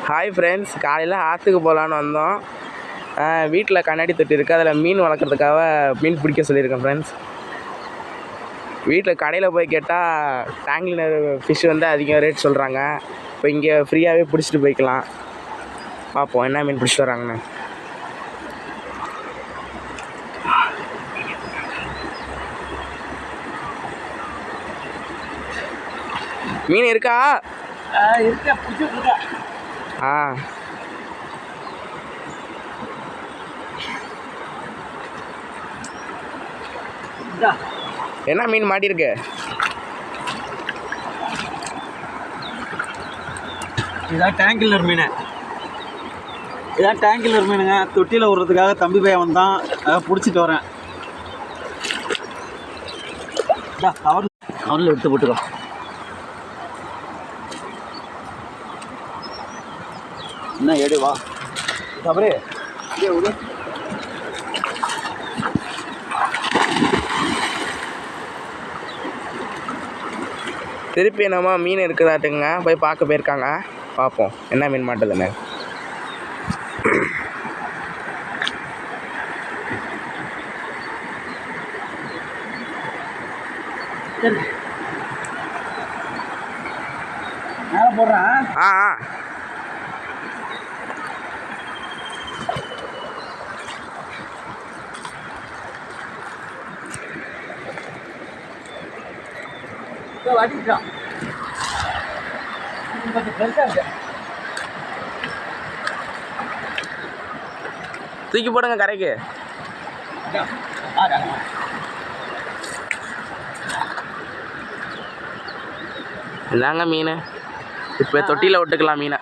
Hi friends, காலையில் ஆற்றுக்கு போகலான்னு வந்தோம். வீட்டில் கண்ணாடி தொட்டி இருக்குது, அதில் மீன் வளர்க்குறதுக்காக மீன் பிடிக்க சொல்லியிருக்கேன் ஃப்ரெண்ட்ஸ். வீட்டில் கடையில் போய் கேட்டால் டேங்க்லினர் ஃபிஷ் வந்து அதிகம் ரேட் சொல்கிறாங்க. இப்போ இங்கே ஃப்ரீயாகவே பிடிச்சிட்டு போய்க்கலாம். பார்ப்போம் என்ன மீன் பிடிச்சிட்டு வராங்கண்ணே. மீன் இருக்கா? என்ன மீன் மாட்டிருக்கு? இதான் டேங்கிலர் மீன். இதான் டேங்கிலர் மீனுங்க. தொட்டியில் விடுறதுக்காக தம்பி பையன் வந்தான், அதை பிடிச்சிட்டு வரேன். கவரில் எடுத்து போட்டுக்கோ. என்ன எடு வா தவறு திருப்பி என்னமா மீன் இருக்குதாட்டுங்க, போய் பார்க்க போயிருக்காங்க. பார்ப்போம் என்ன மீன் மாட்டுதுன்னு. மேலே போடுறேன். தூக்கி போடுங்க கரைக்கு. இதாங்க மீன். இப்போ தொட்டியில் விட்டுக்கலாம் மீனை.